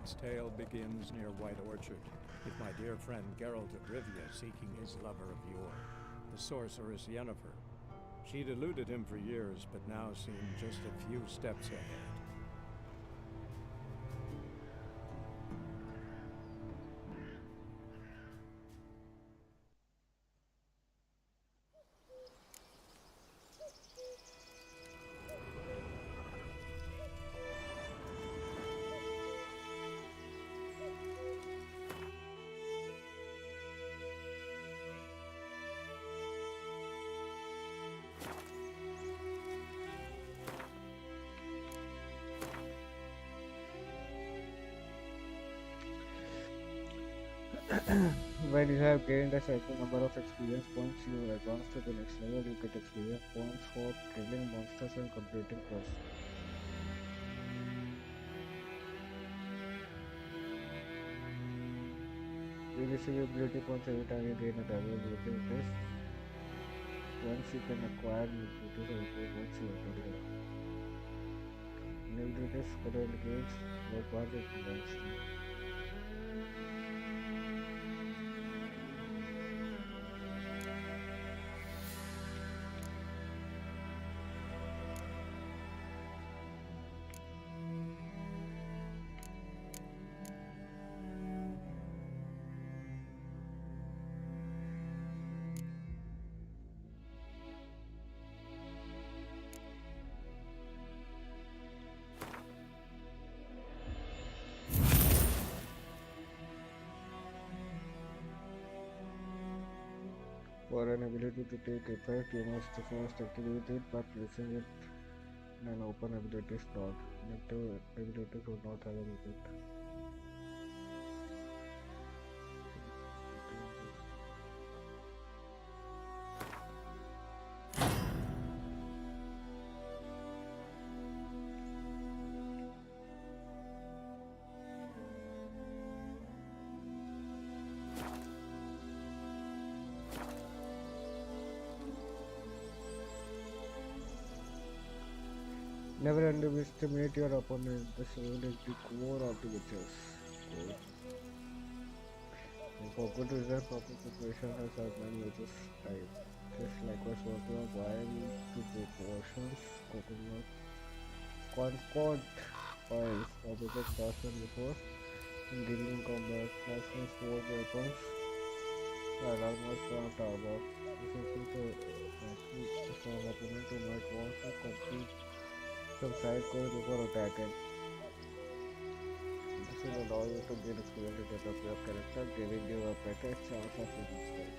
Poet's tale begins near White Orchard, with my dear friend Geralt of Rivia seeking his lover of yore, the sorceress Yennefer. She'd eluded him for years, but now seemed just a few steps ahead. When you have gained a certain number of experience points, you advance to the next level. You get experience points for killing monsters and completing quests. You receive ability points every time you gain a level within this. Once you can acquire new abilities or improve once you already have. New abilities current gains what part it belongs to. For an ability to take effect, you must first activate it by placing it in an open ability slot. Inactive abilities will not have an effect. Never underestimate your opponent. The soul is the core of the witches. Core. And for good reason, proper preparation has outlined witches type. Just like was working on wine to proportions, coconut, concord oil, opposite caution before, in dealing combat, plasma sword weapons, armor front armor. This is a strong opponent who might want to complete some side quest before attacking. This will allow you to gain experience to develop your character, giving you a better chance of winning stage.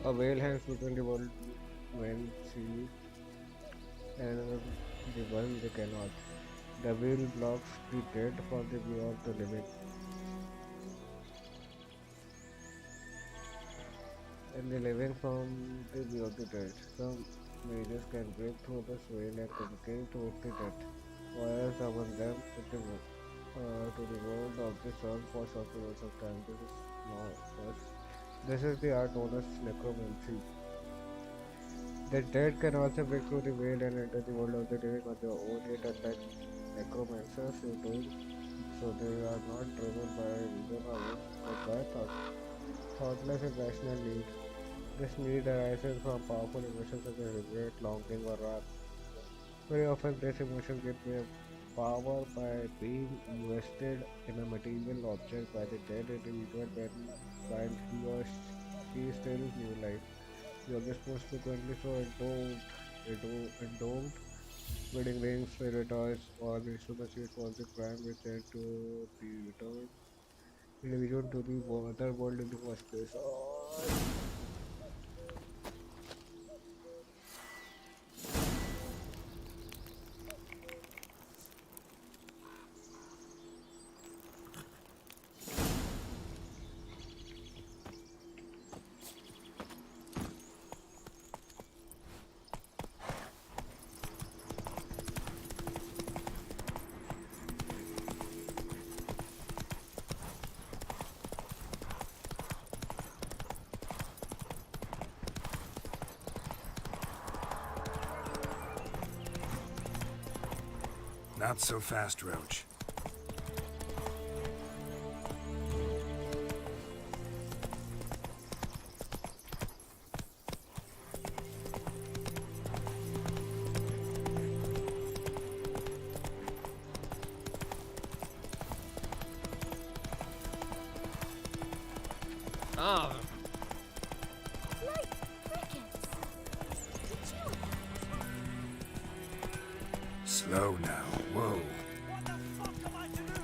A whale hangs between the world when she and the one they cannot. The wheel blocks the dead from the view of the living, and the living from the view of the dead. Some mages can break through the whale and communicate with the dead, or summon them to the world of the sun for short periods of time. This is the art known as necromancy. The dead can also break through the veil and enter the world of the living on their own, yet unlike necromancers who do so they are not driven by reason or will, but by thoughtless and rational need. This need arises from powerful emotions such as regret, longing, or wrath. Very often, these emotions get their power by being invested in a material object by the dead individual when while he or still new. Like you're just supposed to continue endowed wedding rings, fairy toys, or instruments used for the crime returned to be returned. Individual to the other world in the first place. Oh. Not so fast, Roach. Ah. Like crickets. Slow now. Whoa. What the fuck am I to do?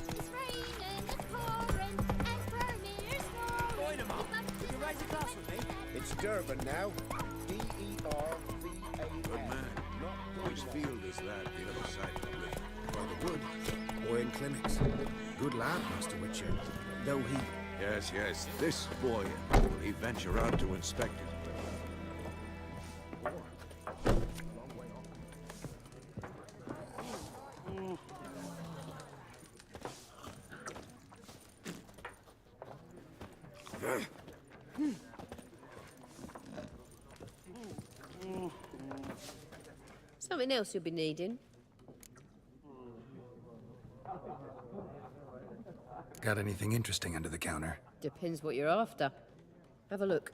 It's raining, it's pouring, and Vermeer's snoring. Wait a minute. You raise a glass with me? It's Durban now. D-E-R-B-A-N. Good man. Which field is that, the other side of the river? Rather good. Boy in clinics. Good lad, Master Witcher. Though he... Yes, yes. This boy, will he venture out to inspect it? Something else you'll be needing. Got anything interesting under the counter? Depends what you're after. Have a look.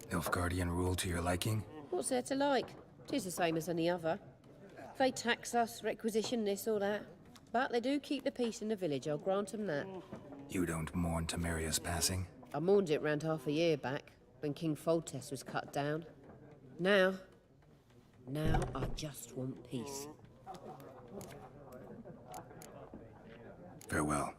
Nilfgaardian rule to your liking? What's there to like? 'Tis the same as any other. They tax us, requisition this or that. But they do keep the peace in the village, I'll grant 'em that. You don't mourn Temeria's passing? I mourned it round half a year back, when King Foltest was cut down. Now I just want peace. Farewell.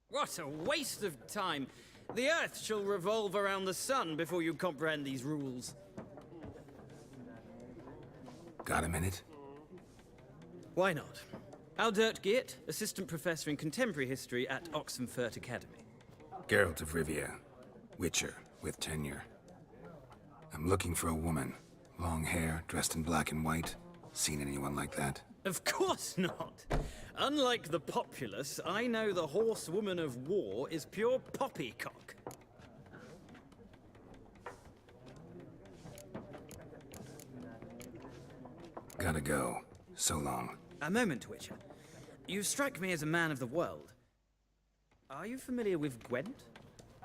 What a waste of time. The Earth shall revolve around the sun before you comprehend these rules. Got a minute? Why not? Aldert Geert, Assistant Professor in Contemporary History at Oxenfurt Academy. Geralt of Rivia. Witcher, with tenure. I'm looking for a woman. Long hair, dressed in black and white. Seen anyone like that? Of course not. Unlike the populace, I know the horsewoman of war is pure poppycock. Gotta go. So long. A moment, Witcher. You strike me as a man of the world. Are you familiar with Gwent?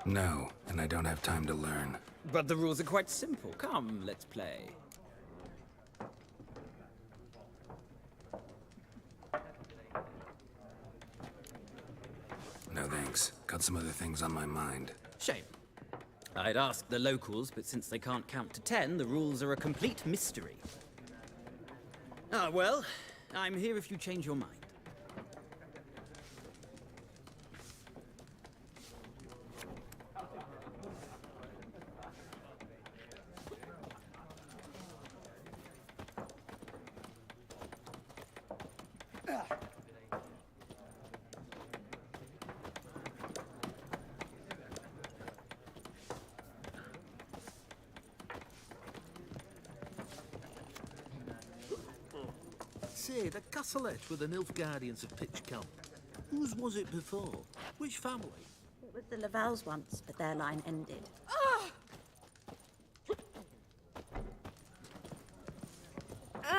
No, and I don't have time to learn. But the rules are quite simple. Come, let's play. No thanks. Got some other things on my mind. Shame. I'd ask the locals, but since they can't count to 10, the rules are a complete mystery. Ah, well, I'm here if you change your mind. Say, the castlelet with the Nilfgaardians have pitched camp. Whose was it before? Which family? It was the Lavals once, but their line ended.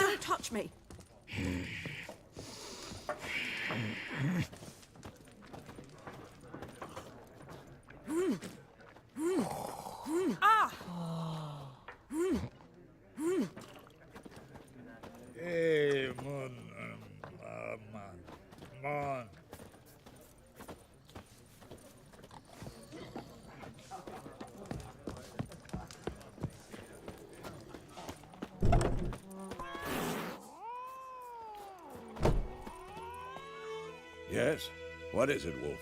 Don't touch me! Hey, man. Yes? What is it, Wolf?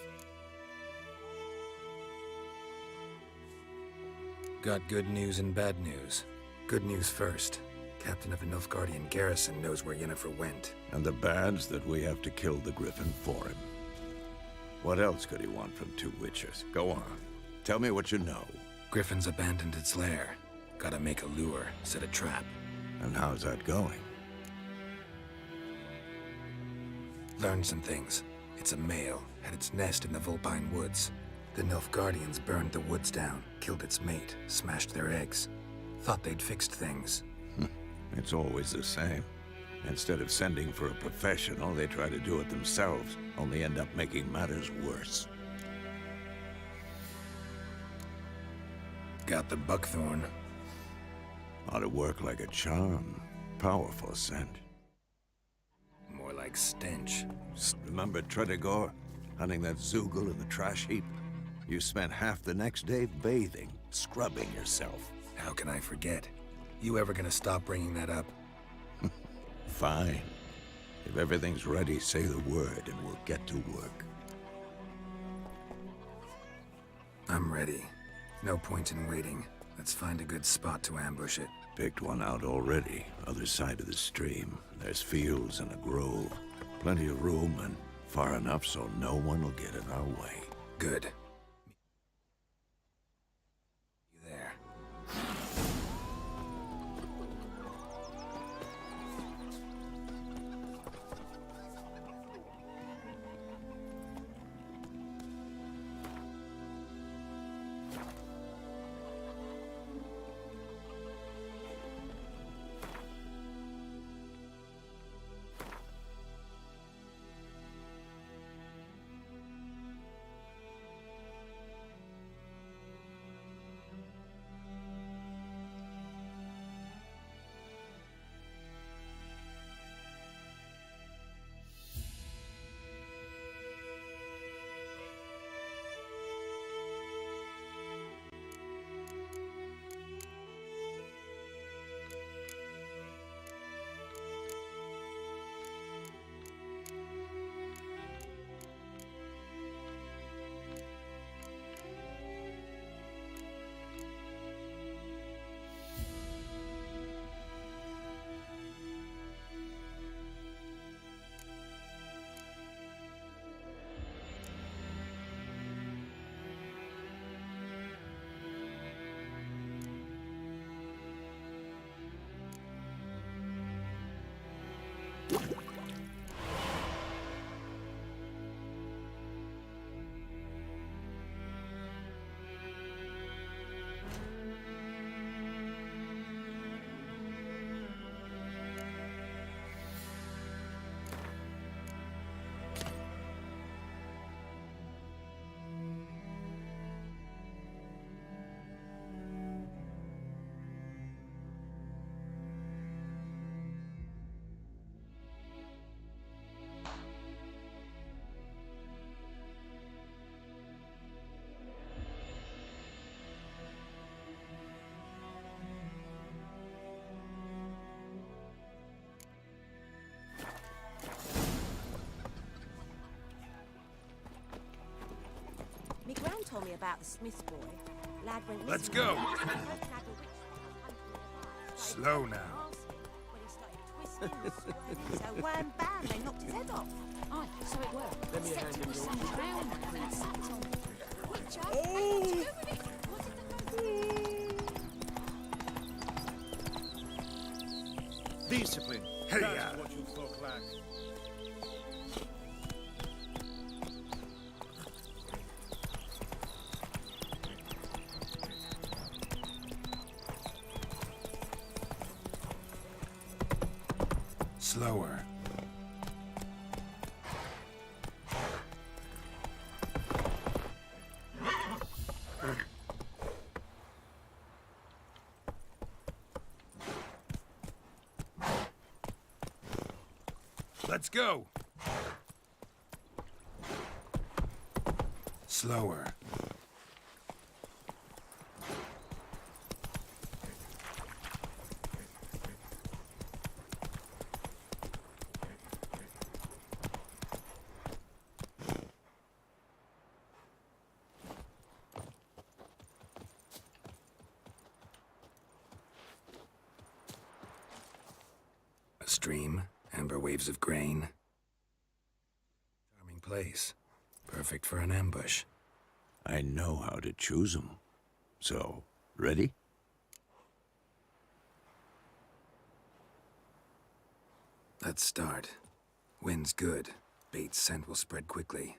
Got good news and bad news. Good news first. Captain of the Nilfgaardian garrison knows where Yennefer went. And the bad's that we have to kill the Griffin for him. What else could he want from two witchers? Go on. Tell me what you know. Griffin's abandoned its lair. Gotta make a lure, set a trap. And how's that going? Learned some things. It's a male, had its nest in the Vulpine Woods. The Nilfgaardians burned the woods down, killed its mate, smashed their eggs. Thought they'd fixed things. It's always the same. Instead of sending for a professional, they try to do it themselves, only end up making matters worse. Got the buckthorn. Ought to work like a charm. Powerful scent. More like stench. Remember Tredegor? Hunting that Zoogle in the trash heap? You spent half the next day bathing, scrubbing yourself. How can I forget? You ever gonna stop bringing that up? Fine. If everything's ready, say the word and we'll get to work. I'm ready. No point in waiting. Let's find a good spot to ambush it. Picked one out already, other side of the stream. There's fields and a grove. Plenty of room and far enough so no one will get in our way. Good. You there. Me gran told me about the Smith's boy. Lad went Let's missing. go. Slow now. When he started twisting and swerving, so wham bam, they knocked his head off. Aye, so it were. Let me hand him Some yours. drowned and sat on. Witcher, oh. What did the Discipline. Hey, That's yeah. what you folk lack. Slower. Let's go! Slower. A stream, amber waves of grain. Charming place. Perfect for an ambush. I know how to choose 'em. So, ready? Let's start. Wind's good. Bait's scent will spread quickly.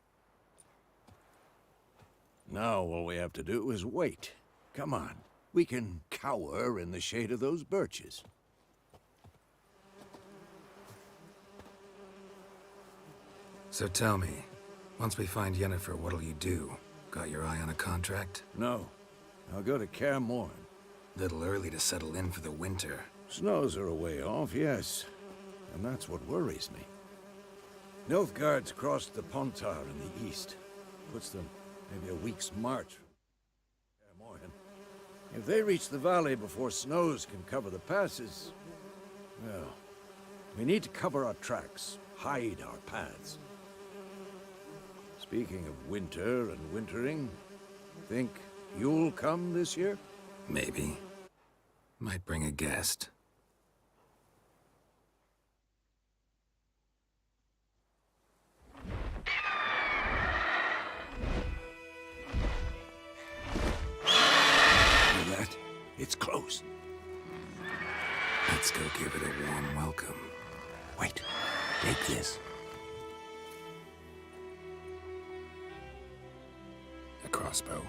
Now all we have to do is wait. Come on. We can cower in the shade of those birches. So tell me, once we find Yennefer, what'll you do? Got your eye on a contract? No. I'll go to Kaer Morhen. Little early to settle in for the winter. Snows are a way off, yes. And that's what worries me. Nilfgaard's crossed the Pontar in the east. Puts them maybe a week's march from Kaer Morhen. If they reach the valley before snows can cover the passes, well, we need to cover our tracks, hide our paths. Speaking of winter and wintering, think you'll come this year? Maybe. Might bring a guest. Hear that? It's close. Let's go give it a warm welcome. Wait, take this. A crossbow.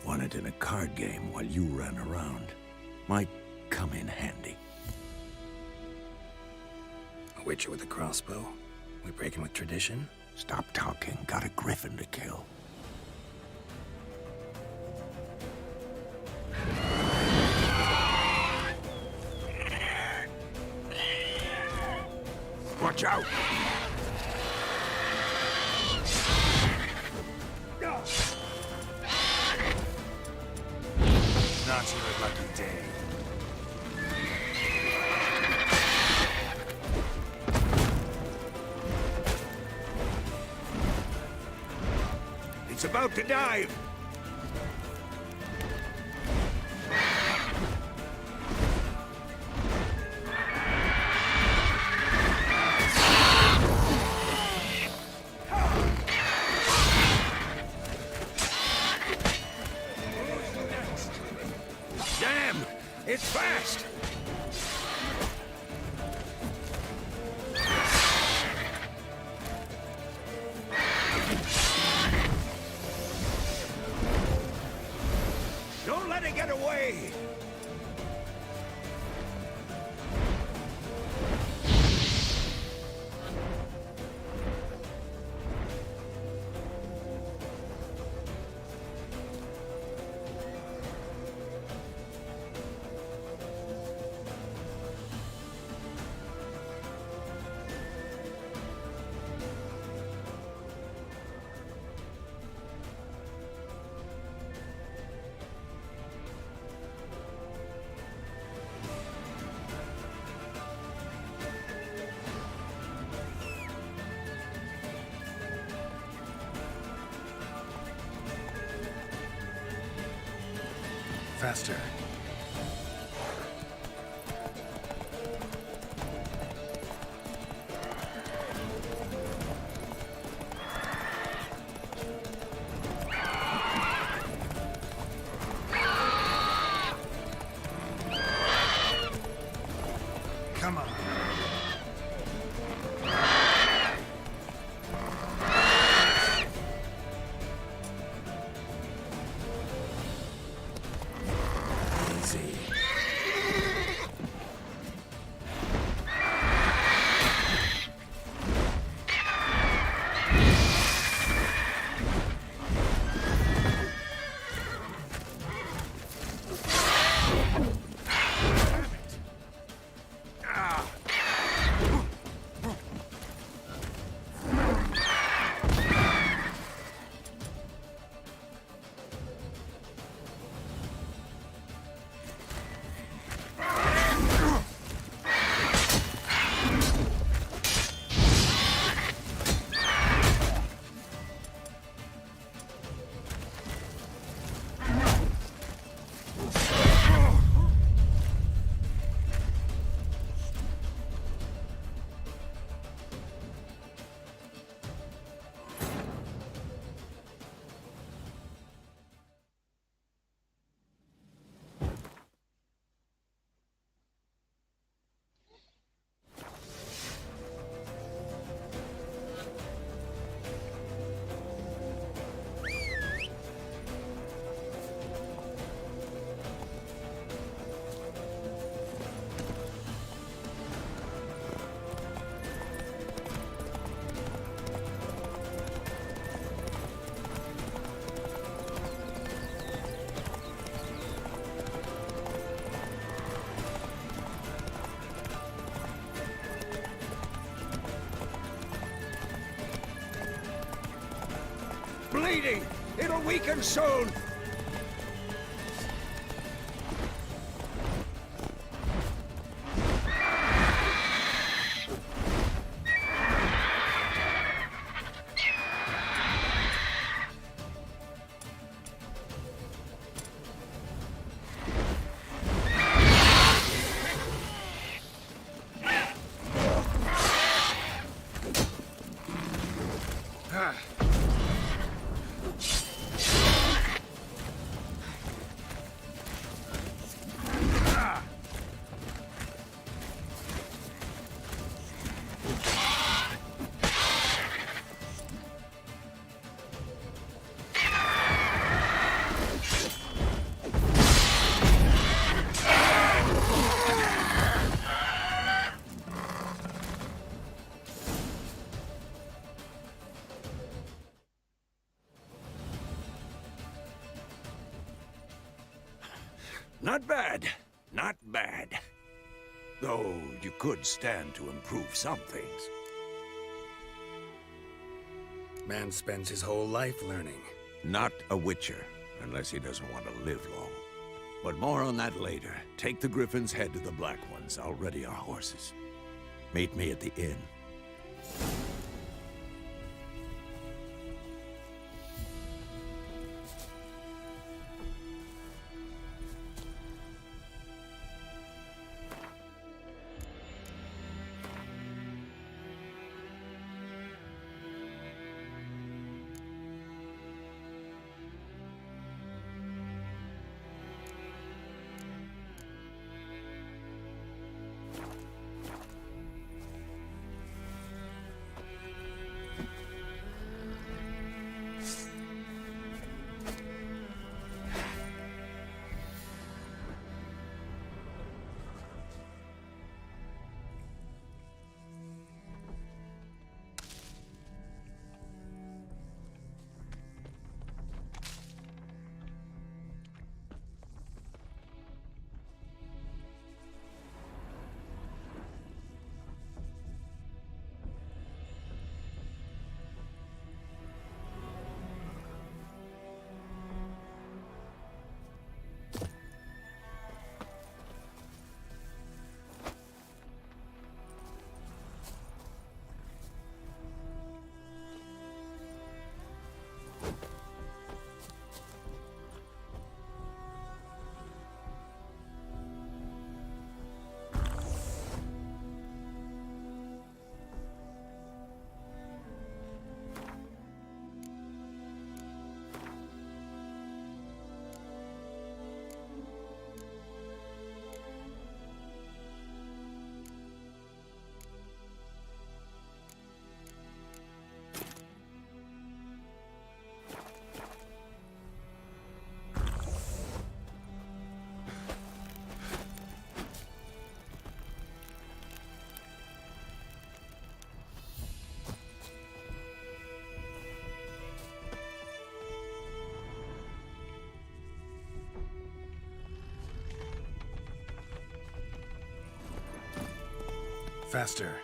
Won it in a card game while you ran around. Might come in handy. A witcher with a crossbow? We breaking with tradition? Stop talking. Got a griffin to kill. Watch out! Not your lucky day. It's about to dive! Damn! It's fast! Don't let it get away! Faster. Come on. weaken soon! Not bad. Not bad. Though you could stand to improve some things. Man spends his whole life learning. Not a witcher, unless he doesn't want to live long. But more on that later. Take the Griffin's head to the Black Ones. I'll ready our horses. Meet me at the inn. Faster.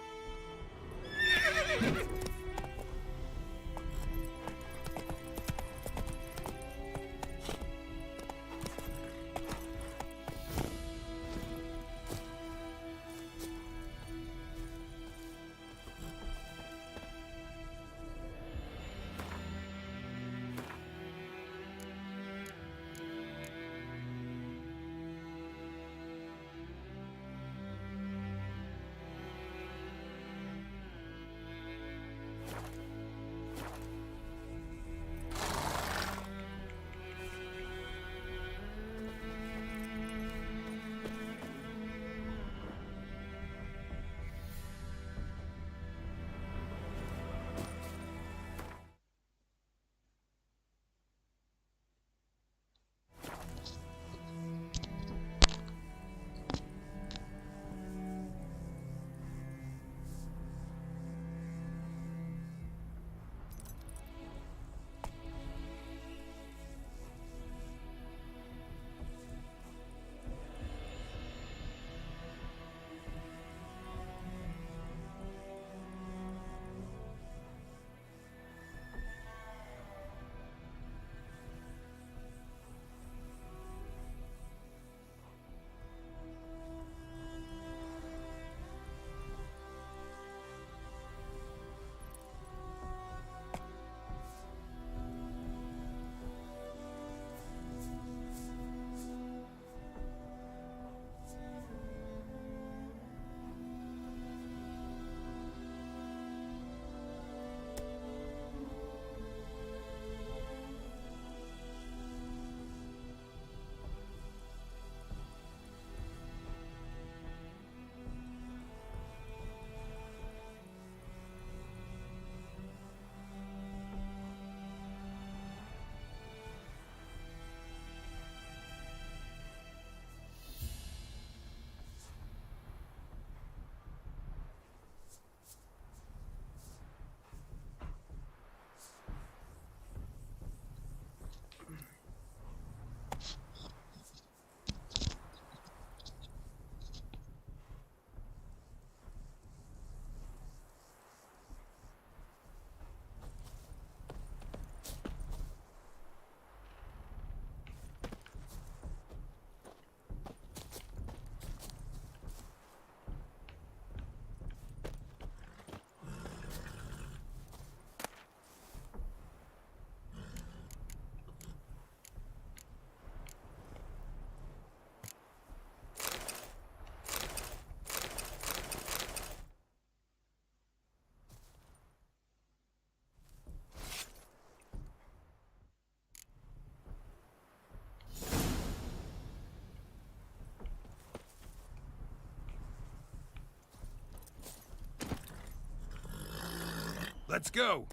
Let's go!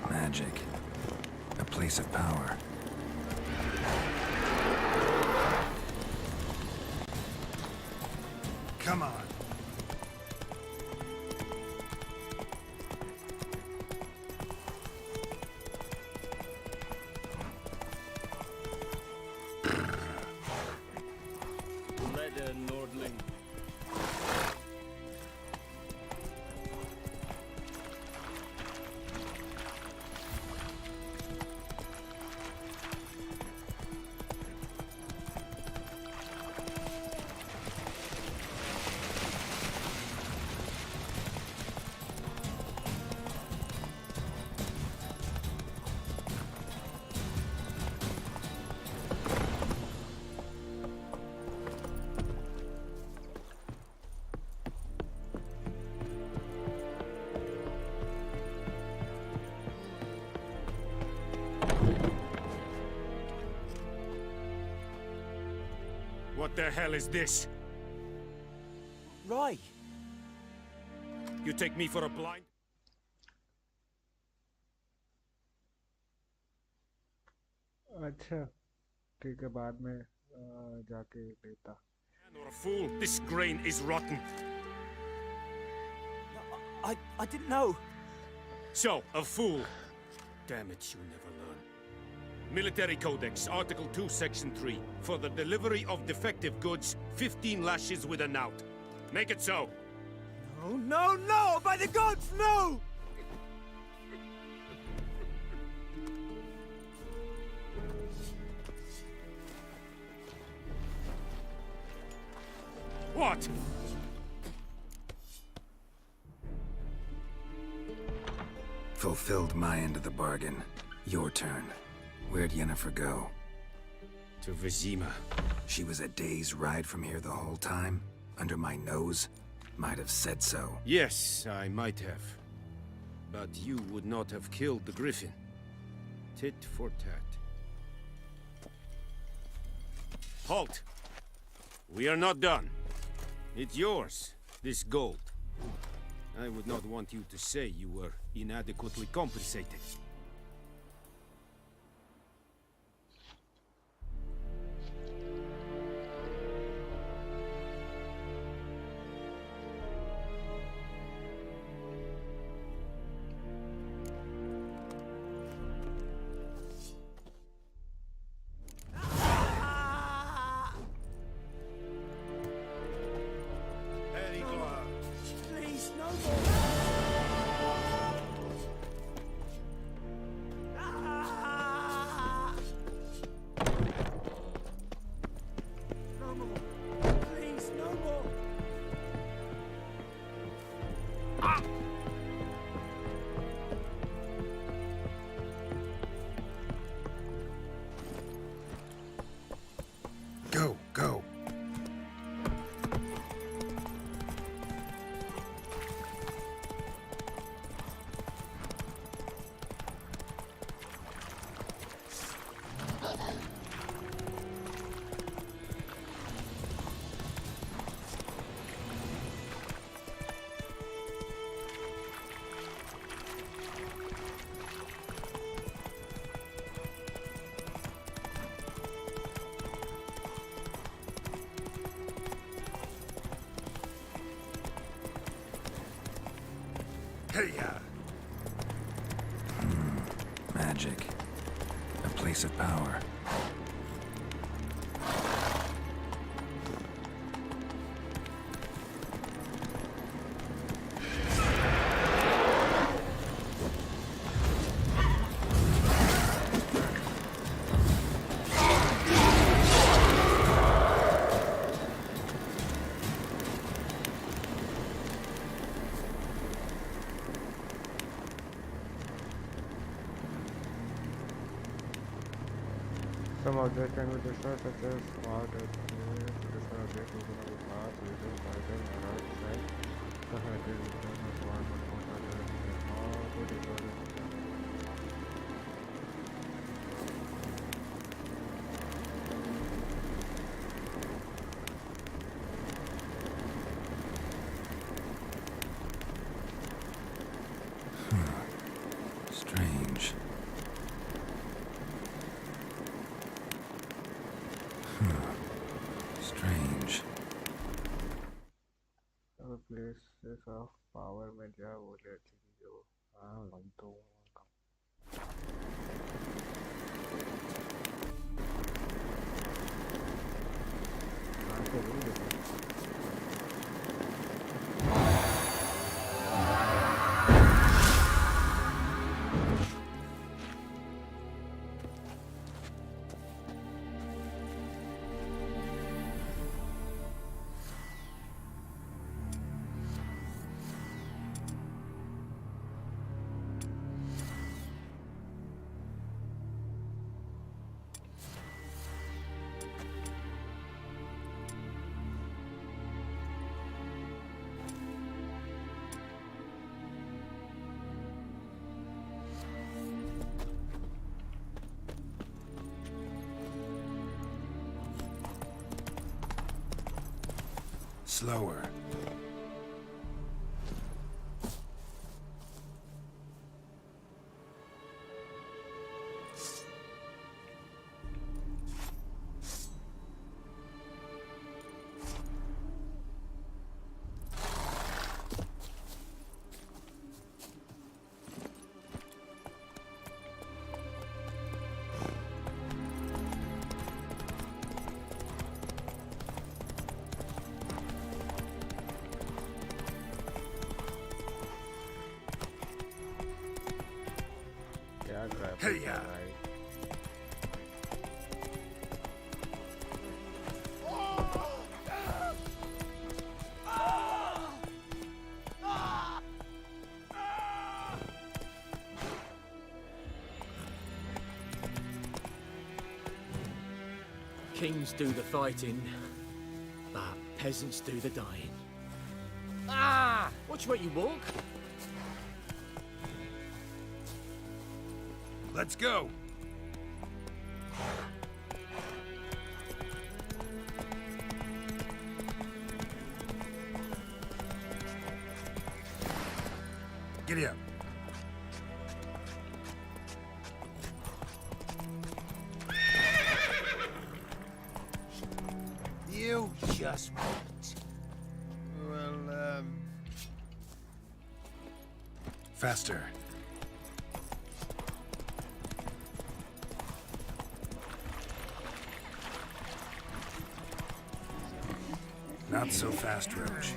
Magic. A place of power. Come on. Leather Nordling. What the hell is this? Right. You take me for a blind? अच्छा ठीक है बाद में जाके लेता Or a fool? This grain is rotten. I didn't know. So, a fool. Damn it, you never learn. Military Codex, Article 2, Section 3. For the delivery of defective goods, 15 lashes with a knout. Make it so. No, no, no! By the gods, no! What? Fulfilled my end of the bargain. Your turn. Where'd Yennefer go? To Vizima. She was a day's ride from here the whole time? Under my nose? Might have said so. Yes, I might have. But you would not have killed the griffin. Tit for tat. Halt! We are not done. It's yours, this gold. I would not want you to say you were inadequately compensated. Please, no more. No more. Please, no more. Go, go. Hey-ya! Magic. A place of power. Some objects can be destroyed, such as smart, target is going to be fast, within target, right side. The headed return is one target. Good recording. Strange. Strange. Places of power में क्या बोले थी जो हाँ हम तो कहाँ से बोल रहे Slower. Hey, yeah. Kings do the fighting, but peasants do the dying. Ah! Watch where you walk. Let's go! Giddy up. You just wait. Well, Faster. Not so fast, Roach.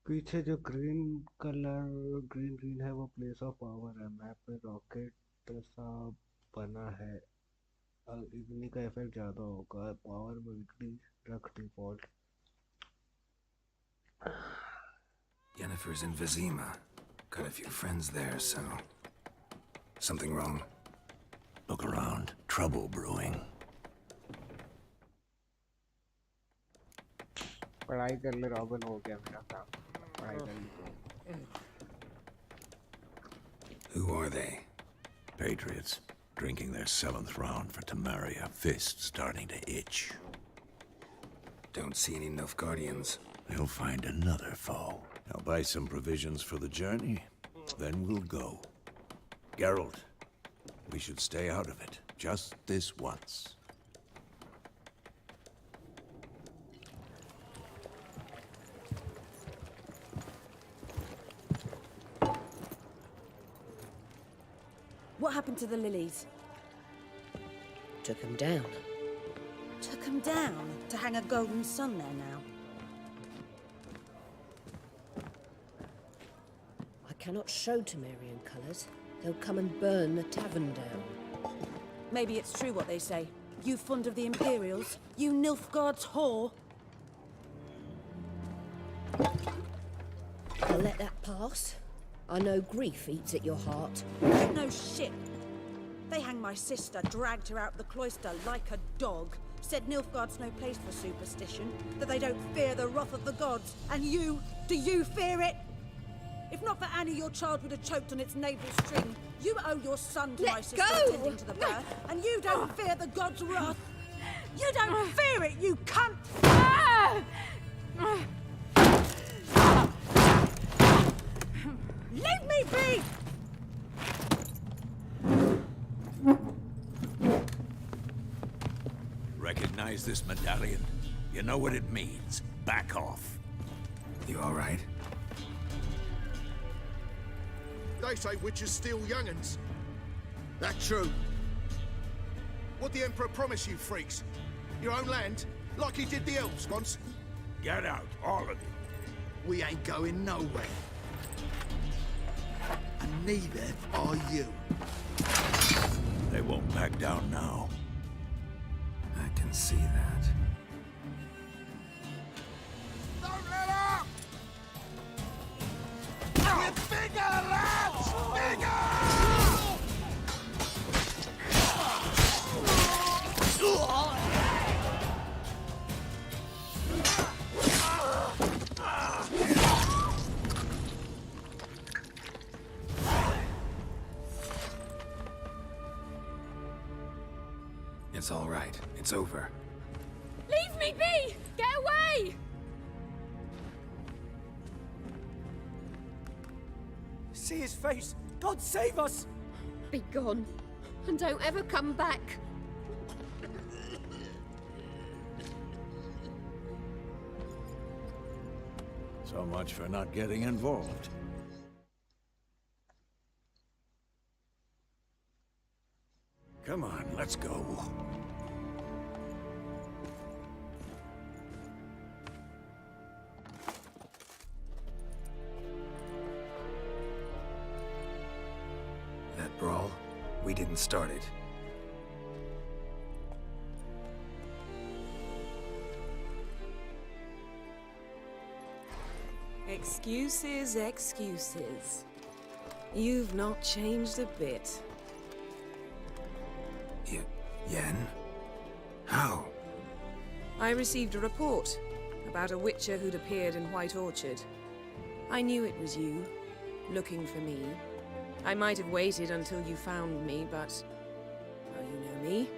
पीछे जो ग्रीन कलर ग्रीन है वो place of power है map पे rocket सा बना है इग्नी का इफेक्ट ज्यादा होगा पावर में इंक्रीज रख default Yennefer's in Vizima. Got a few friends there, so... Something wrong? Look around. Trouble brewing. पढ़ाई कर ले रॉबिन हो गया मेरा काम पढ़ाई कर ली Who are they? Patriots. Drinking their 7th round for Tamaria. Fist starting to itch. Don't see any Nilfgaardians. They'll find another foe. I'll buy some provisions for the journey. Then we'll go. Geralt, we should stay out of it. Just this once. What happened to the lilies? Took them down. Took them down to hang a golden sun there now. I cannot show Temerian colours. They'll come and burn the tavern down. Maybe it's true what they say. You fond of the Imperials? You Nilfgaard's whore? I'll let that pass. I know grief eats at your heart. You know shit. They hanged my sister, dragged her out the cloister like a dog. Said Nilfgaard's no place for superstition, that they don't fear the wrath of the gods. And you, do you fear it? If not for Annie, your child would have choked on its navel string. You owe your son to my sister attending to the birth, and you don't fear the gods' wrath. You don't fear it, you cunt! Leave me be! Recognize this medallion? You know what it means. Back off. You all right? They say witches steal young'uns. That true? What the Emperor promise you, freaks? Your own land? Like he did the elves once? Get out, all of you. We ain't going nowhere. And neither are you. They won't back down now. I can see that. Don't let up! We're bigger, lads! Bigger! It's all right. It's over. Leave me be! Get away! See his face! God save us! Be gone, and don't ever come back. So much for not getting involved. Come on, let's go. That brawl, we didn't start it. Excuses, excuses. You've not changed a bit. Yen? How? I received a report about a witcher who'd appeared in White Orchard. I knew it was you, looking for me. I might have waited until you found me, but... well, you know me.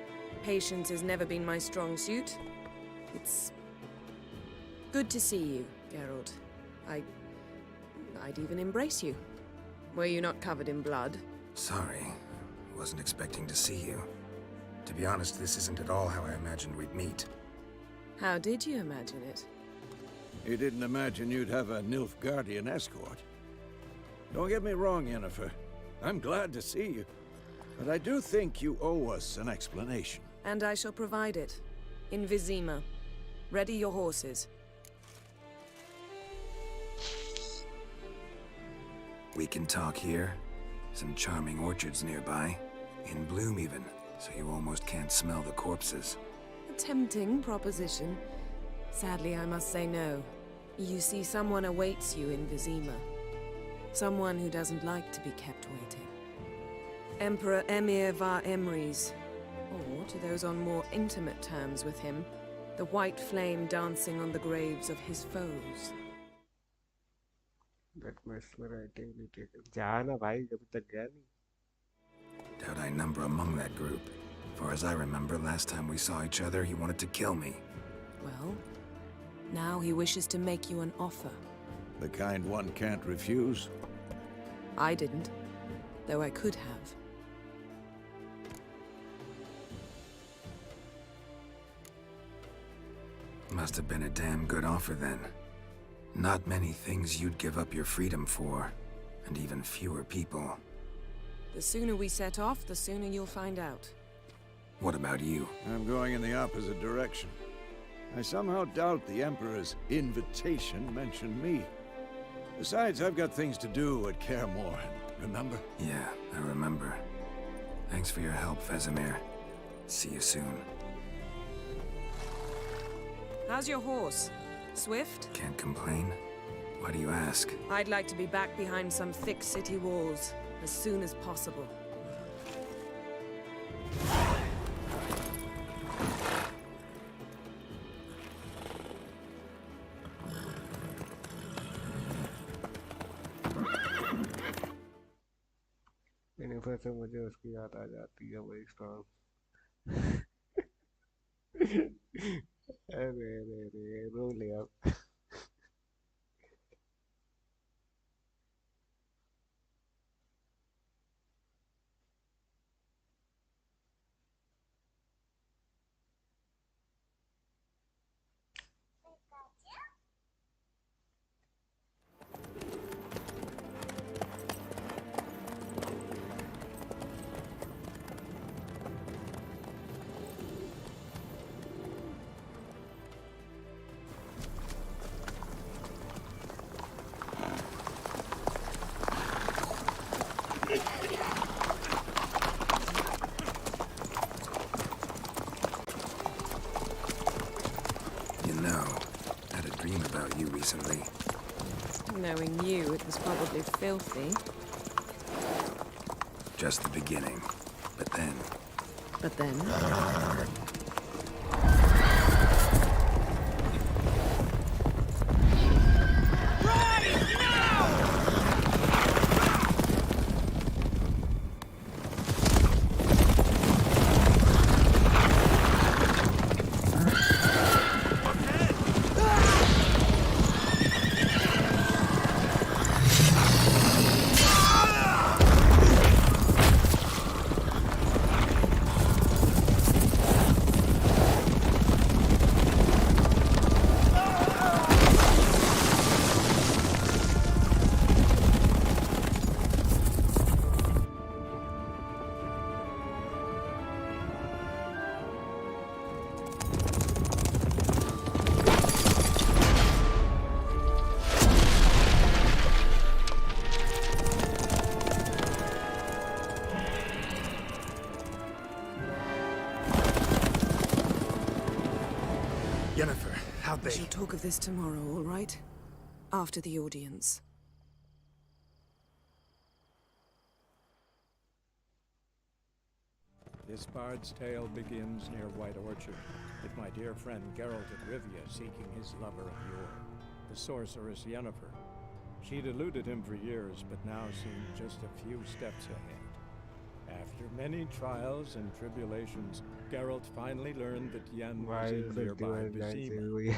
Patience has never been my strong suit. It's... good to see you, Geralt. I'd even embrace you. Were you not covered in blood? Sorry. Wasn't expecting to see you. To be honest, this isn't at all how I imagined we'd meet. How did you imagine it? You didn't imagine you'd have a Nilfgaardian escort. Don't get me wrong, Yennefer. I'm glad to see you. But I do think you owe us an explanation. And I shall provide it. In Vizima. Ready your horses. We can talk here. Some charming orchards nearby. In bloom even, so you almost can't smell the corpses. A tempting proposition. Sadly, I must say no. You see, someone awaits you in Vizima. Someone who doesn't like to be kept waiting. Emperor Emir var Emrys. Or, to those on more intimate terms with him, the white flame dancing on the graves of his foes. जाना भाई जब तक गया नहीं. Doubt I number among that group. Far as I remember, last time we saw each other, he wanted to kill me. Well, now he wishes to make you an offer. The kind one can't refuse. I didn't, though I could have. Must have been a damn good offer then. Not many things you'd give up your freedom for, and even fewer people. The sooner we set off, the sooner you'll find out. What about you? I'm going in the opposite direction. I somehow doubt the Emperor's invitation mentioned me. Besides, I've got things to do at Kaer Morhen, remember? Yeah, I remember. Thanks for your help, Vesemir. See you soon. How's your horse? Swift? Can't complain. Why do you ask? I'd like to be back behind some thick city walls as soon as possible. फिर से मुझे उसकी याद आ जाती है वही strong अरे रे रे रो लिया Recently. Knowing you, it was probably filthy. Just the beginning. But then... But then? How'd they... We shall talk of this tomorrow, all right? After the audience. This bard's tale begins near White Orchard, with my dear friend Geralt of Rivia seeking his lover of yore, the sorceress Yennefer. She'd eluded him for years, but now seemed just a few steps ahead. After many trials and tribulations, Geralt finally learned that Yen was in nearby Vizima.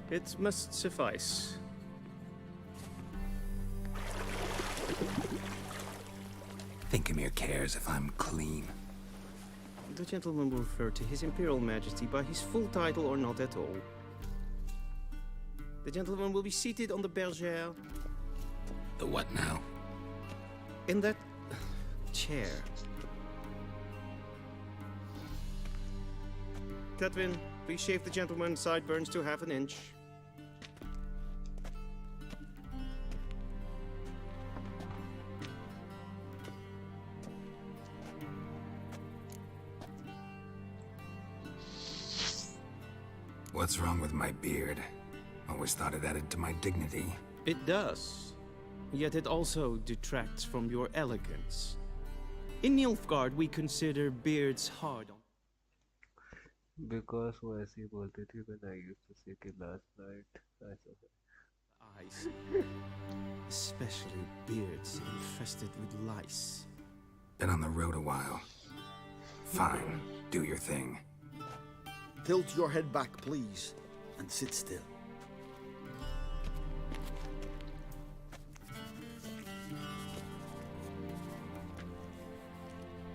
It must suffice. Thinkamere cares if I'm clean. The gentleman will refer to His Imperial Majesty by his full title or not at all. The gentleman will be seated on the bergère. The what now? In that chair. Catwin, please shave the gentleman's sideburns to half an inch. What's wrong with my beard? Always thought it added to my dignity. It does. Yet it also detracts from your elegance. In Nilfgaard, we consider beards hard on... Because वो ऐसे ही बोलती थी when I used to say कि last night I saw her. Eyes. Especially beards infested with lice. Been on the road a while. Fine, do your thing. Tilt your head back, please, and sit still.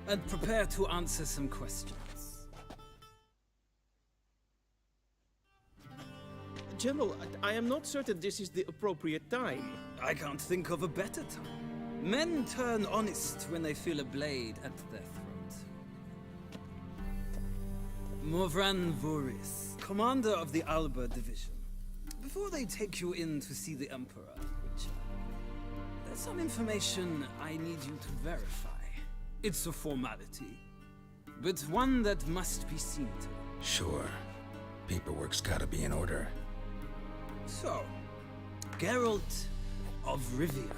And prepare to answer some questions. General, I am not certain this is the appropriate time. I can't think of a better time. Men turn honest when they feel a blade at their throat. Morvran Voris, commander of the Alba Division. Before they take you in to see the Emperor, Witcher, there's some information I need you to verify. It's a formality, but one that must be seen to. Sure. Paperwork's gotta be in order. So, Geralt of Rivia.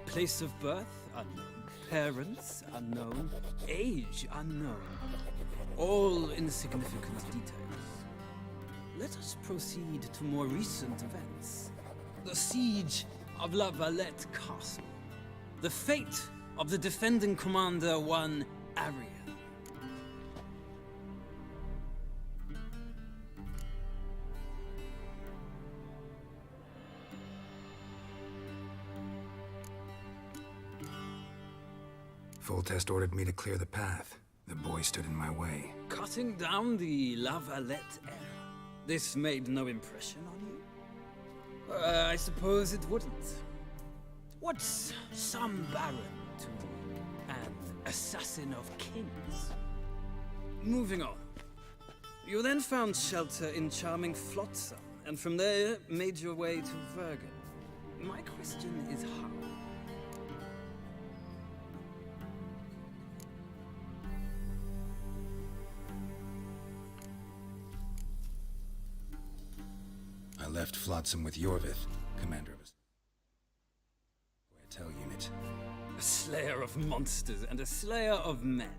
Place of birth, unknown. Parents, unknown. Age, unknown. All insignificant details. Let us proceed to more recent events. The siege of La Valette Castle. The fate of the defending commander, one Arian. Foltest ordered me to clear the path. The boy stood in my way. Cutting down the La Valette heir. This made no impression on you? I suppose it wouldn't. What's some baron to an assassin of kings? Moving on. You then found shelter in charming Flotsam, and from there made your way to Vergen. My question is how? I left Flotsam with Yorvith, commander of a Tell unit. A slayer of monsters and a slayer of men.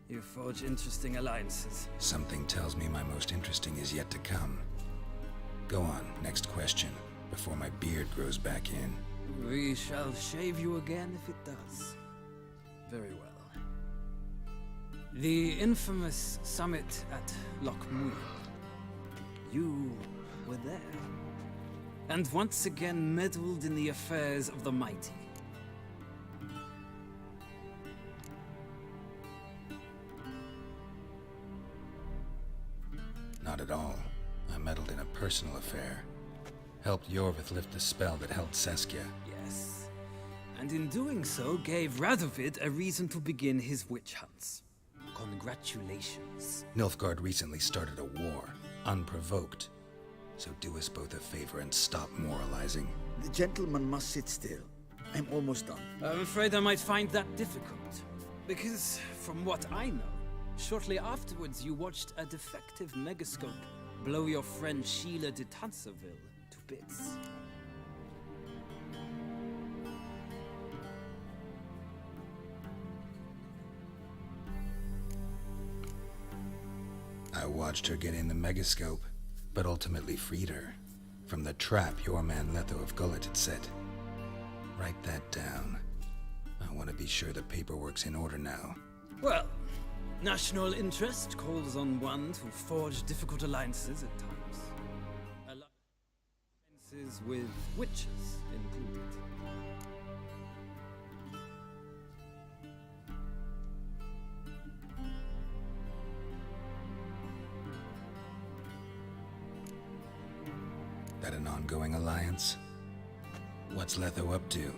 You forge interesting alliances. Something tells me my most interesting is yet to come. Go on, next question, before my beard grows back in. We shall shave you again if it does. Very well. The infamous summit at Lochmuir. You were there. And once again meddled in the affairs of the mighty. Not at all. I meddled in a personal affair. Helped Yorvith lift the spell that held Saskia. Yes. And in doing so, gave Radovid a reason to begin his witch hunts. Congratulations. Nilfgaard recently started a war, unprovoked. So do us both a favor and stop moralizing. The gentleman must sit still. I'm almost done. I'm afraid I might find that difficult. Because, from what I know, shortly afterwards you watched a defective megascope blow your friend Sheila de Tanserville to bits. I watched her get in the megascope, but ultimately freed her from the trap your man Letho of Gullet had set. Write that down. I want to be sure the paperwork's in order now. Well, national interest calls on one to forge difficult alliances at times. Alliances with witches included. That an ongoing alliance? What's Letho up to?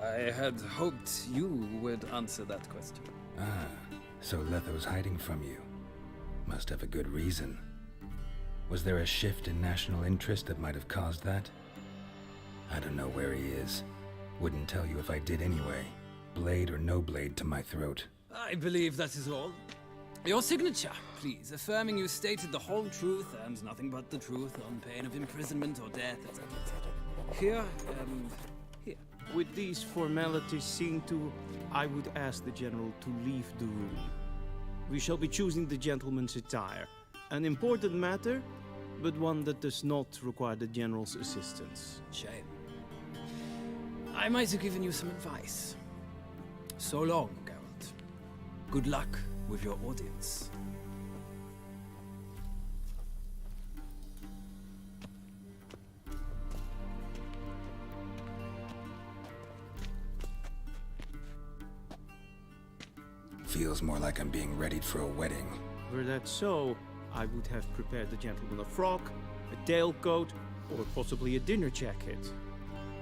I had hoped you would answer that question. Ah, so Letho's hiding from you. Must have a good reason. Was there a shift in national interest that might have caused that? I don't know where he is. Wouldn't tell you if I did anyway. Blade or no blade to my throat. I believe that is all. Your signature, please, affirming you stated the whole truth and nothing but the truth on pain of imprisonment or death, etc. Here, and here. With these formalities seen to, I would ask the General to leave the room. We shall be choosing the gentleman's attire. An important matter, but one that does not require the General's assistance. Shame. I might have given you some advice. So long, Geralt. Good luck with your audience. Feels more like I'm being readied for a wedding. Were that so, I would have prepared the gentleman a frock, a tailcoat, or possibly a dinner jacket.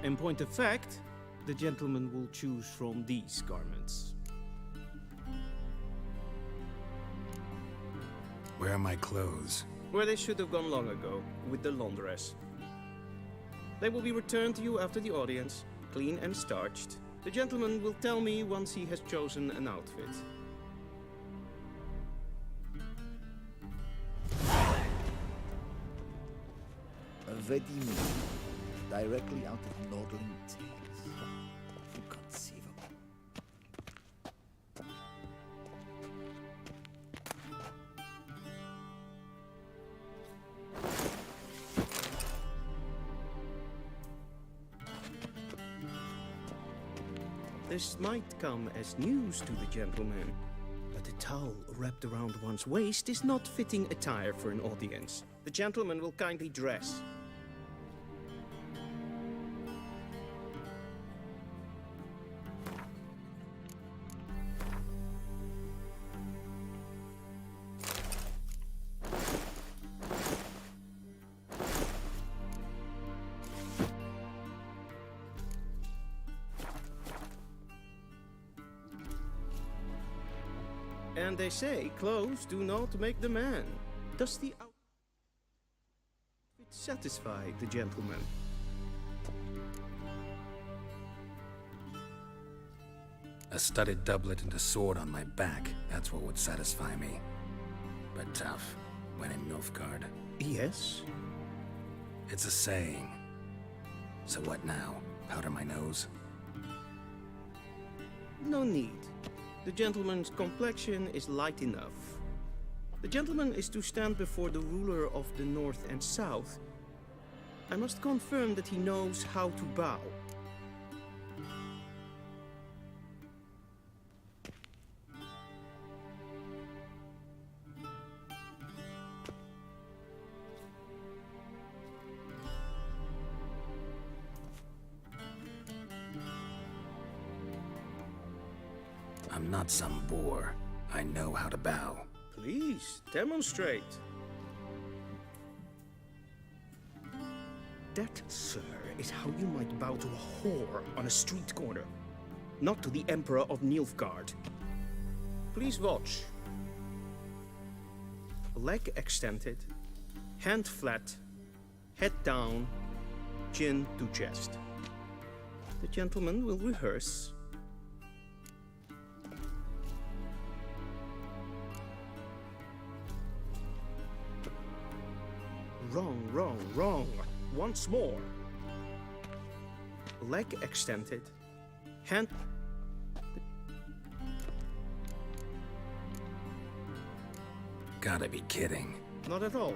In point of fact, the gentleman will choose from these garments. Where are my clothes? Where they should have gone long ago, with the laundress. They will be returned to you after the audience, clean and starched. The gentleman will tell me once he has chosen an outfit. A ready meal, directly out of Nordling Tales. Inconceivable. This might come as news to the gentleman, but a towel wrapped around one's waist is not fitting attire for an audience. The gentleman will kindly dress. And they say clothes do not make the man. Does the outfit satisfy the gentleman? A studded doublet and a sword on my back, that's what would satisfy me. But tough, when in Nilfgaard. Yes? It's a saying. So what now? Powder my nose? No need. The gentleman's complexion is light enough. The gentleman is to stand before the ruler of the North and South. I must confirm that he knows how to bow. I'm not some boor. I know how to bow. Please, demonstrate. That, sir, is how you might bow to a whore on a street corner, not to the Emperor of Nilfgaard. Please watch. Leg extended, hand flat, head down, chin to chest. The gentleman will rehearse. Wrong, wrong, wrong. Once more. Leg extended. Hand... Gotta be kidding. Not at all.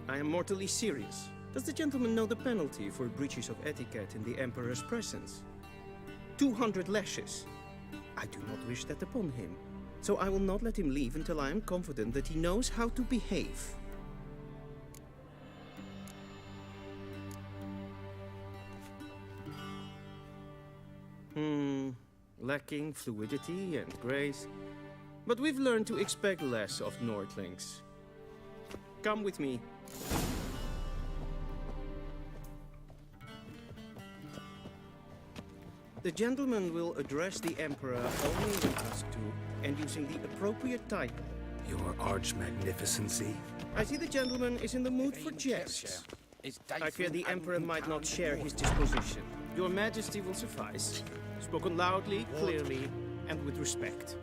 I am mortally serious. Does the gentleman know the penalty for breaches of etiquette in the Emperor's presence? 200 lashes. I do not wish that upon him, so I will not let him leave until I am confident that he knows how to behave. Lacking fluidity and grace. But we've learned to expect less of Nordlings. Come with me. The gentleman will address the Emperor only when asked to, and using the appropriate title. Your Arch-Magnificency? I see the gentleman is in the mood for jests. I fear the Emperor might not share his disposition. Your Majesty will suffice. Spoken loudly, clearly, and with respect.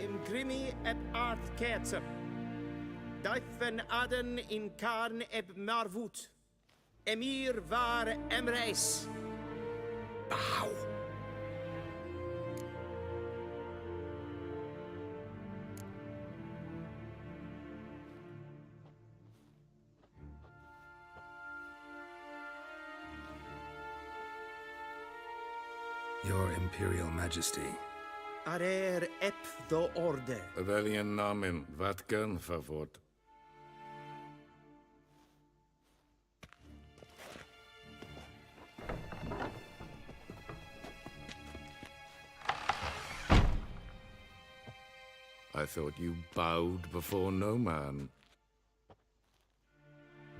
Imgrimi et art ketzer. Dijfen aden in karn eb marvoet. Emir var emreis. Bow. Your Imperial Majesty. Arer ep do orde. Weljen namen, wat kan verwoord? I thought you bowed before no man.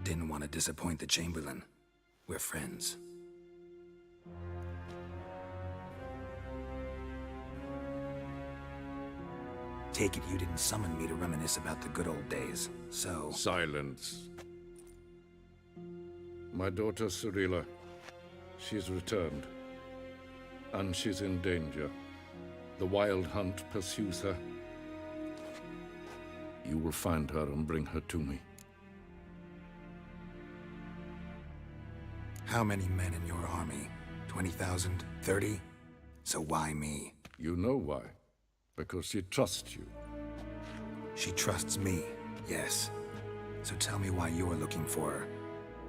Didn't want to disappoint the Chamberlain. We're friends. Take it you didn't summon me to reminisce about the good old days, so... Silence. My daughter Cirilla, she's returned. And she's in danger. The Wild Hunt pursues her. You will find her and bring her to me. How many men in your army? 20,000? 30? So why me? You know why. Because she trusts you. She trusts me, yes. So tell me why you're looking for her.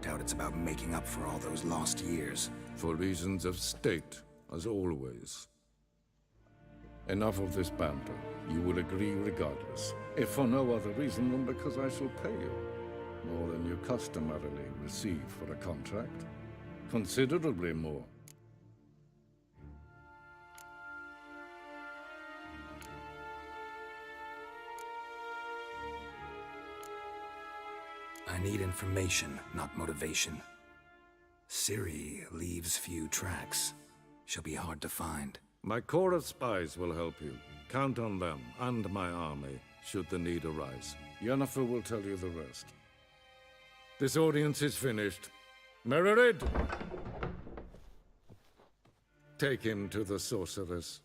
Doubt it's about making up for all those lost years. For reasons of state, as always. Enough of this banter. You will agree regardless. If for no other reason than because I shall pay you. More than you customarily receive for a contract. Considerably more. I need information, not motivation. Ciri leaves few tracks. She'll be hard to find. My corps of spies will help you. Count on them, and my army, should the need arise. Yennefer will tell you the rest. This audience is finished. Mererid! Take him to the sorceress.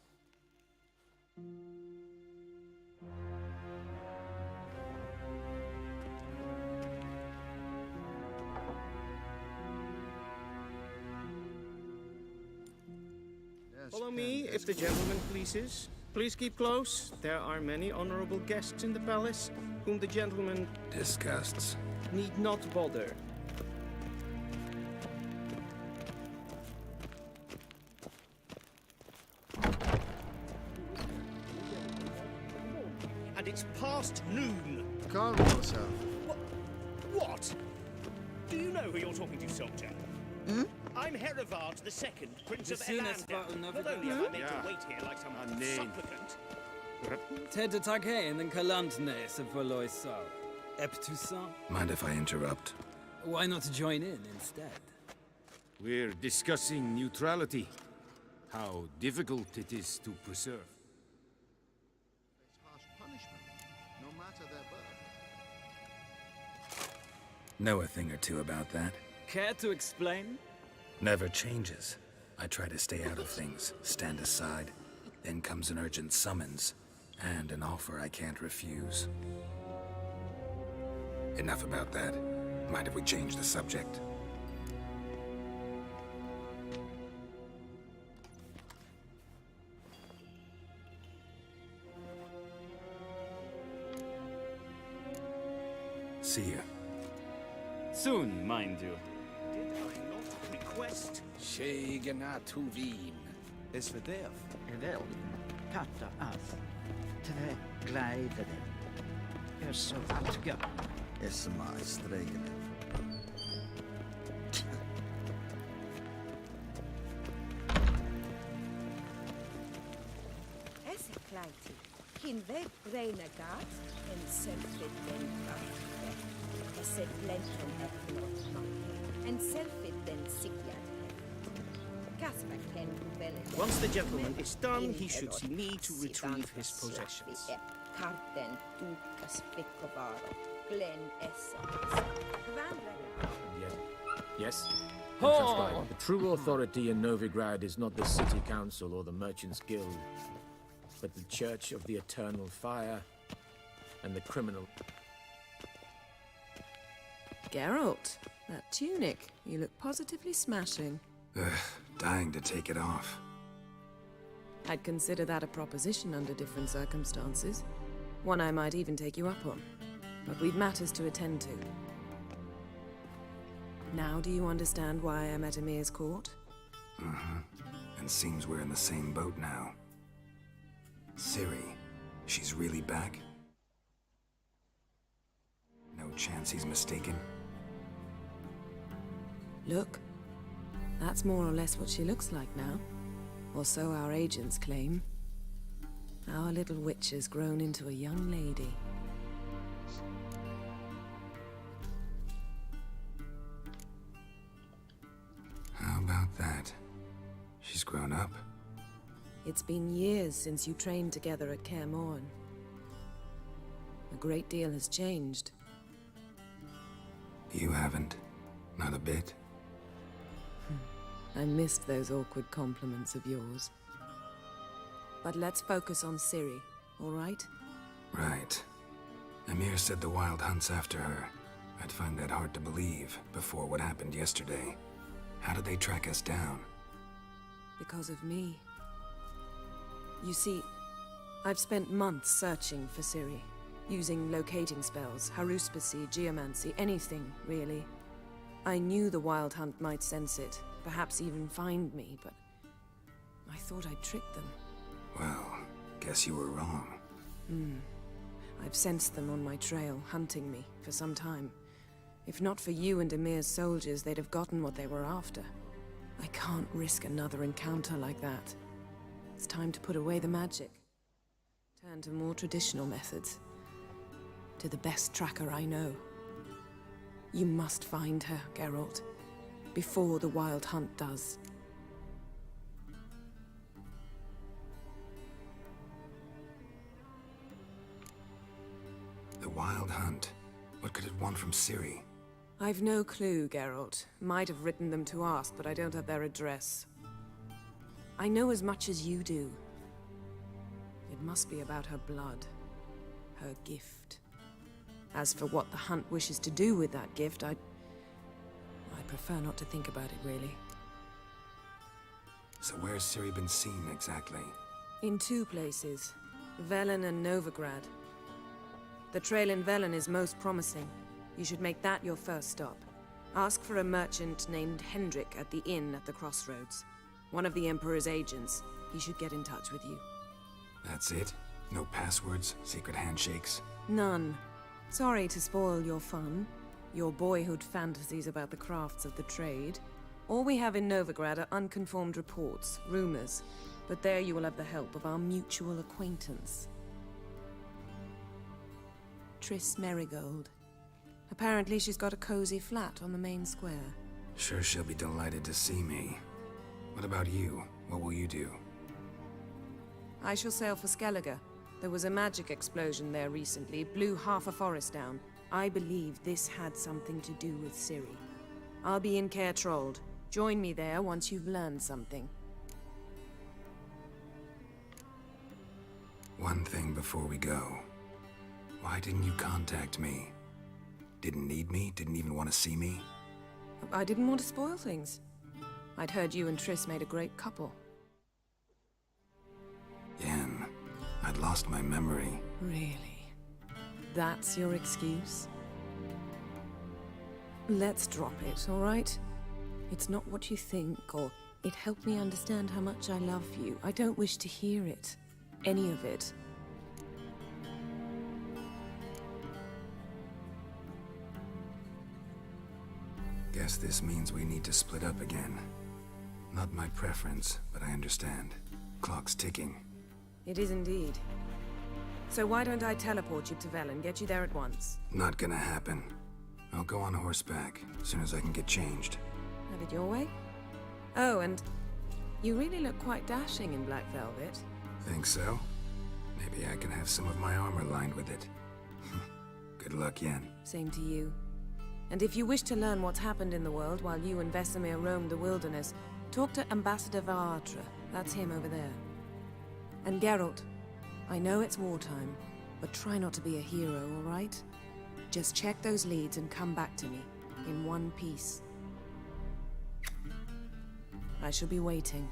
Follow me, if the gentleman pleases. Please keep close. There are many honorable guests in the palace, whom the gentleman disgusts. Need not bother. And it's past noon. Calm yourself. What? Do you know who you're talking to, soldier? I'm Herivard II, Prince of Elander. Not only am I made to wait here like some supplicant. Ted Taghain and Kalantnes of Valoisau. Eptusan? Mind if I interrupt? Why not join in instead? We're discussing neutrality. How difficult it is to preserve. It's harsh punishment, no matter their birth. Know a thing or two about that. Care to explain? Never changes. I try to stay out of things, stand aside. Then comes an urgent summons, and an offer I can't refuse. Enough about that. Mind if we change the subject? See ya. Soon, mind you. Did I not request? Shegana Tuvin. Es verdef. Evelin. Katta as. Tre gleideren. Så vatga. SMA stregene. Essa kleiti. Kin weg renegat en selfit den kaffe. Esse blenten eknot makke. En selfit den sigjad. Kasper ken bellen. Once the gentleman is done, he should see me to retrieve his possessions. Karten tukas pikkovaro. Glen essa. Yes? The true authority in Novigrad is not the city council or the merchants' guild, but the Church of the Eternal Fire and the criminal. Geralt, that tunic. You look positively smashing. Dying to take it off. I'd consider that a proposition under different circumstances. One I might even take you up on. But we've matters to attend to. Now do you understand why I'm at Emir's court? And seems we're in the same boat now. Ciri, she's really back? No chance he's mistaken? Look. That's more or less what she looks like now. Or so our agents claim. Our little witch has grown into a young lady. How about that? She's grown up? It's been years since you trained together at Kaer Morhen. A great deal has changed. You haven't. Not a bit. I missed those awkward compliments of yours. But let's focus on Ciri, all right? Right. Emir said the Wild Hunt's after her. I'd find that hard to believe before what happened yesterday. How did they track us down? Because of me. You see, I've spent months searching for Ciri, using locating spells, haruspicy, geomancy, anything, really. I knew the Wild Hunt might sense it, perhaps even find me, but I thought I'd tricked them. Well, guess you were wrong. I've sensed them on my trail, hunting me, for some time. If not for you and Emir's soldiers, they'd have gotten what they were after. I can't risk another encounter like that. It's time to put away the magic. Turn to more traditional methods. To the best tracker I know. You must find her, Geralt. Before the Wild Hunt does. The Wild Hunt? What could it want from Ciri? I've no clue, Geralt. Might have written them to ask, but I don't have their address. I know as much as you do. It must be about her blood. Her gift. As for what the Hunt wishes to do with that gift, I prefer not to think about it, really. So where's Ciri been seen, exactly? In two places. Velen and Novigrad. The trail in Velen is most promising. You should make that your first stop. Ask for a merchant named Hendrik at the inn at the crossroads. One of the Emperor's agents. He should get in touch with you. That's it? No passwords? Secret handshakes? None. Sorry to spoil your fun. Your boyhood fantasies about the crafts of the trade. All we have in Novigrad are unconfirmed reports, rumors. But there you will have the help of our mutual acquaintance. Triss Merigold. Apparently she's got a cozy flat on the main square. Sure she'll be delighted to see me. What about you? What will you do? I shall sail for Skellige. There was a magic explosion there recently, blew half a forest down. I believe this had something to do with Ciri. I'll be in Caer Trold. Join me there once you've learned something. One thing before we go. Why didn't you contact me? Didn't need me? Didn't even want to see me? I didn't want to spoil things. I'd heard you and Triss made a great couple. Yen, I'd lost my memory. Really? That's your excuse? Let's drop it, all right? It's not what you think, or it helped me understand how much I love you. I don't wish to hear it. Any of it. Guess this means we need to split up again. Not my preference, but I understand. Clock's ticking. It is indeed. So why don't I teleport you to Velen, get you there at once? Not gonna happen. I'll go on horseback, as soon as I can get changed. Have it your way? Oh, and you really look quite dashing in black velvet. Think so? Maybe I can have some of my armor lined with it. Good luck, Yen. Same to you. And if you wish to learn what's happened in the world while you and Vesemir roamed the wilderness, talk to Ambassador Varatra. That's him over there. And Geralt, I know it's wartime, but try not to be a hero, all right? Just check those leads and come back to me, in one piece. I shall be waiting.